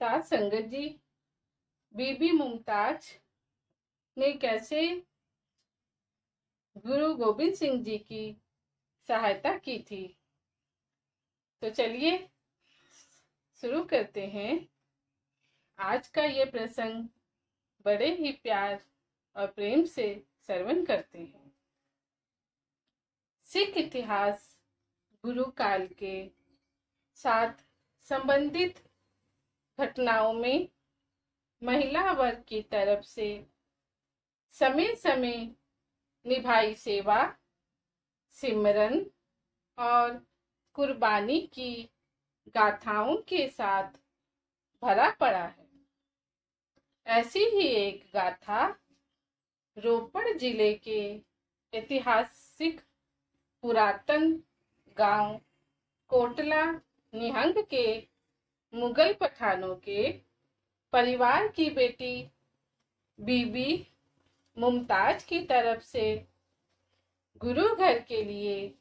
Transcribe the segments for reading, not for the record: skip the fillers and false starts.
साथ संगत जी, बीबी मुमताज ने कैसे गुरु गोबिंद सिंह जी की सहायता की थी। तो चलिए शुरू करते हैं। आज का ये प्रसंग बड़े ही प्यार और प्रेम से श्रवण करते हैं। सिख इतिहास गुरु काल के साथ संबंधित घटनाओं में महिला वर्ग की तरफ से समय समय निभाई सेवा, सिमरन और कुर्बानी की गाथाओं के साथ भरा पड़ा है। ऐसी ही एक गाथा रोपड़ जिले के ऐतिहासिक पुरातन गांव कोटला निहंग के मुगल पठानों के परिवार की बेटी बीबी मुमताज की तरफ से गुरु घर के लिए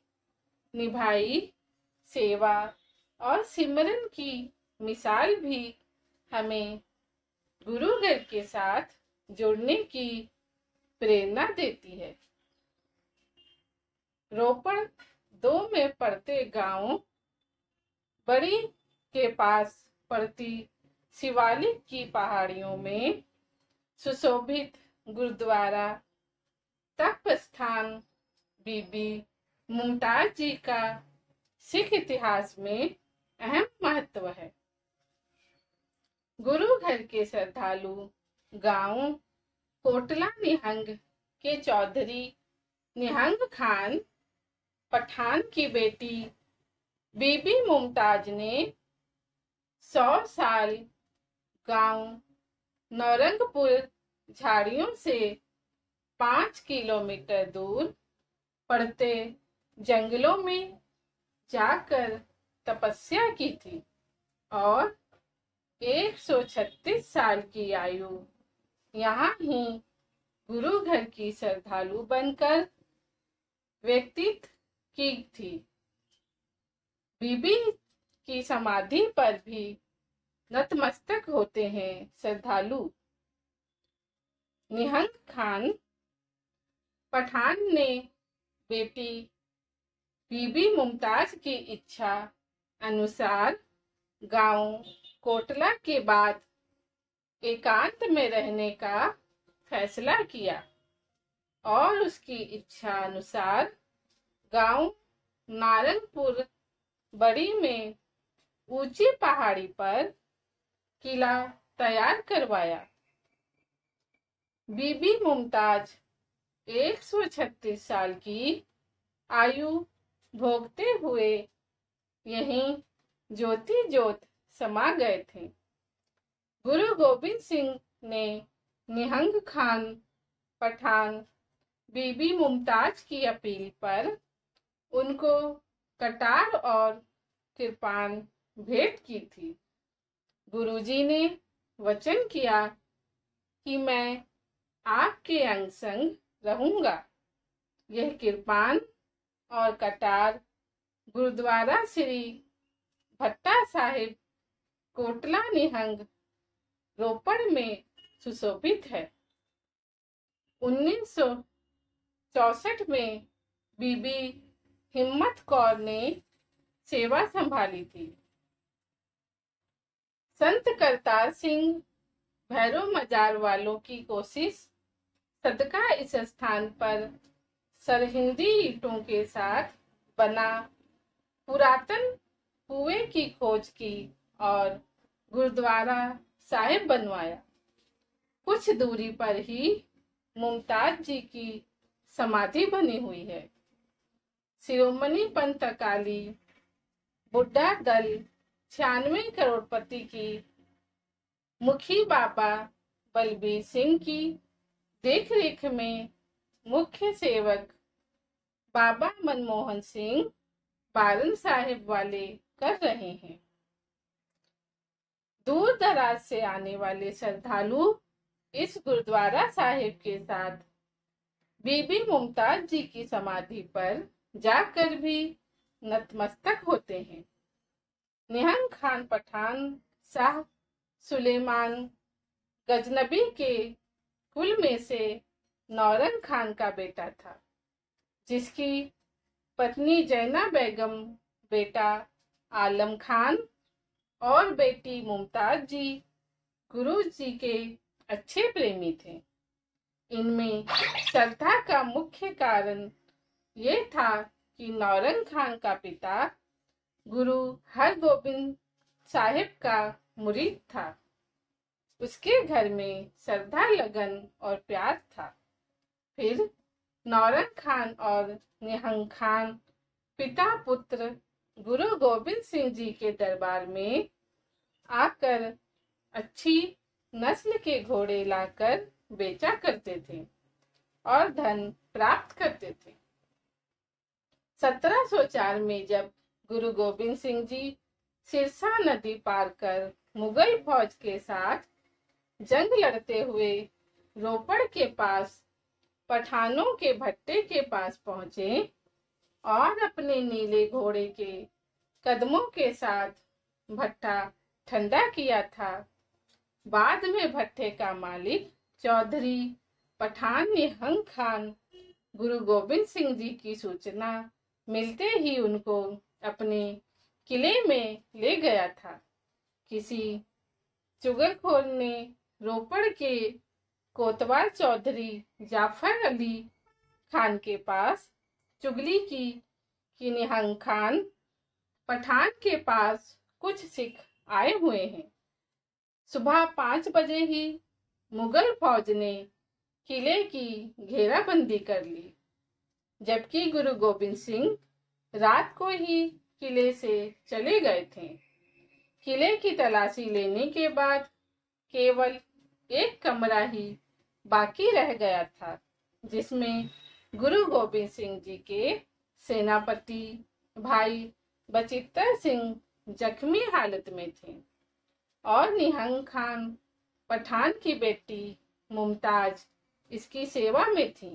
निभाई सेवा और सिमरन की मिसाल भी हमें गुरु घर के साथ जुड़ने की प्रेरणा देती है। रोपड़ 2 में पड़ते गांव बड़ी के पास पड़ती शिवालिक की पहाड़ियों में सुशोभित गुरुद्वारा तप स्थान बीबी मुमताज जी का सिख इतिहास में अहम महत्व है। गुरु घर के श्रद्धालु गांव कोटला निहंग के चौधरी निहंग खान पठान की बेटी बीबी मुमताज ने 100 साल गांव नौरंगपुर झाड़ियों से 5 किलोमीटर दूर पड़ते जंगलों में जाकर तपस्या की थी और 136 साल की आयु यहाँ ही गुरु घर की श्रद्धालु बनकर व्यतीत की थी। बीबी की समाधि पर भी नतमस्तक होते हैं श्रद्धालु। निहंग खान पठान ने बेटी बीबी मुमताज की इच्छा अनुसार गांव कोटला के बाद एकांत में रहने का फैसला किया और उसकी इच्छा अनुसार गांव नारंगपुर बड़ी में ऊंची पहाड़ी पर किला तैयार करवाया। बीबी मुमताज 136 साल की आयु भोगते हुए यहीं ज्योति ज्योत समा गए थे। गुरु गोबिंद सिंह ने निहंग खान पठान बीबी मुमताज की अपील पर उनको कटार और कृपान भेंट की थी। गुरुजी ने वचन किया कि मैं आपके अंग संग रहूंगा। यह कृपान और कटार गुरुद्वारा श्री भट्टा साहिब कोटला निहंग रोपड़ में सुशोभित है। 1964 में बीबी हिम्मत कौर ने सेवा संभाली थी। संत करतार सिंह भैरव मजार वालों की कोशिश सदका इस स्थान पर सरहिंदी ईंटों के साथ बना पुरातन कुएं की खोज की और गुरुद्वारा साहिब बनवाया। कुछ दूरी पर ही मुमताज जी की समाधि बनी हुई है। शिरोमणि पंत अकाली बुड्ढा दल 96 करोड़पति की मुखी बाबा बलबीर सिंह की देखरेख में मुख्य सेवक बाबा मनमोहन सिंह बारन साहिब वाले कर रहे हैं। दूर दराज से आने वाले श्रद्धालु इस गुरुद्वारा साहिब के साथ बीबी मुमताज जी की समाधि पर जाकर भी नतमस्तक होते हैं। निहंग खान पठान शाह सुलेमान गजनबी के कुल में से नौरंग खान का बेटा था, जिसकी पत्नी जैना बेगम, बेटा आलम खान और बेटी मुमताज जी गुरु जी के अच्छे प्रेमी थे। इनमें श्रद्धा का मुख्य कारण ये था कि नौरंग खान का पिता गुरु हरगोबिंद साहिब का मुरीद था। उसके घर में श्रद्धा, लगन और प्यार था। फिर नौरंग खान और निहंग खान पिता पुत्र गुरु गोबिंद सिंह जी के दरबार में आकर अच्छी नस्ल के घोड़े लाकर बेचा करते थे और धन प्राप्त करते थे। 1704 में जब गुरु गोबिंद सिंह जी सिरसा नदी पार कर मुगल फौज के साथ जंग लड़ते हुए रोपड़ के पास पठानों के भट्टे के पास पहुंचे और अपने नीले घोड़े के कदमों के साथ भट्टा ठंडा किया था, बाद में भट्टे का मालिक चौधरी पठान निहंग खान गुरु गोबिंद सिंह जी की सूचना मिलते ही उनको अपने किले में ले गया था। किसी चुगलखोर ने रोपड़ के कोतवाल चौधरी जाफर अली खान के पास चुगली की कि निहंग खान पठान के पास कुछ सिख आए हुए हैं। सुबह 5 बजे ही मुगल फौज ने किले की घेराबंदी कर ली, जबकि गुरु गोबिंद सिंह रात को ही किले से चले गए थे। किले की तलाशी लेने के बाद केवल एक कमरा ही बाकी रह गया था, जिसमें गुरु गोबिंद सिंह जी के सेनापति भाई बचित्तर सिंह जख्मी हालत में थे और निहंग खान पठान की बेटी मुमताज इसकी सेवा में थी।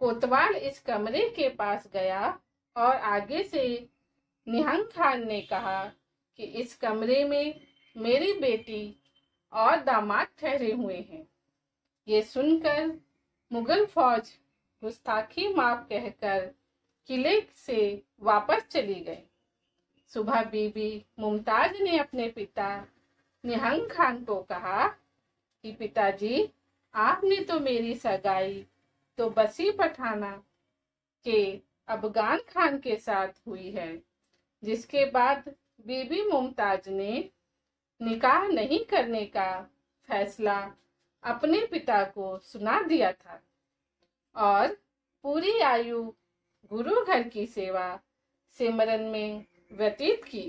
कोतवाल इस कमरे के पास गया और आगे से निहंग खान ने कहा कि इस कमरे में मेरी बेटी और दामाद ठहरे हुए हैं। ये सुनकर मुगल फौज गुस्ताखी माफ कहकर किले से वापस चली गई। सुबह बीबी मुमताज ने अपने पिता निहंग खान को कहा कि पिताजी, आपने तो मेरी सगाई तो बसी पठाना के अफगान खान के साथ हुई है, जिसके बाद बीबी मुमताज ने निकाह नहीं करने का फैसला अपने पिता को सुना दिया था और पूरी आयु गुरु घर की सेवा सिमरन में व्यतीत की।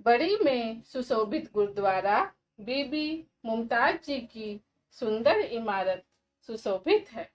बड़ी में सुशोभित गुरुद्वारा बीबी मुमताज जी की सुंदर इमारत सुशोभित है।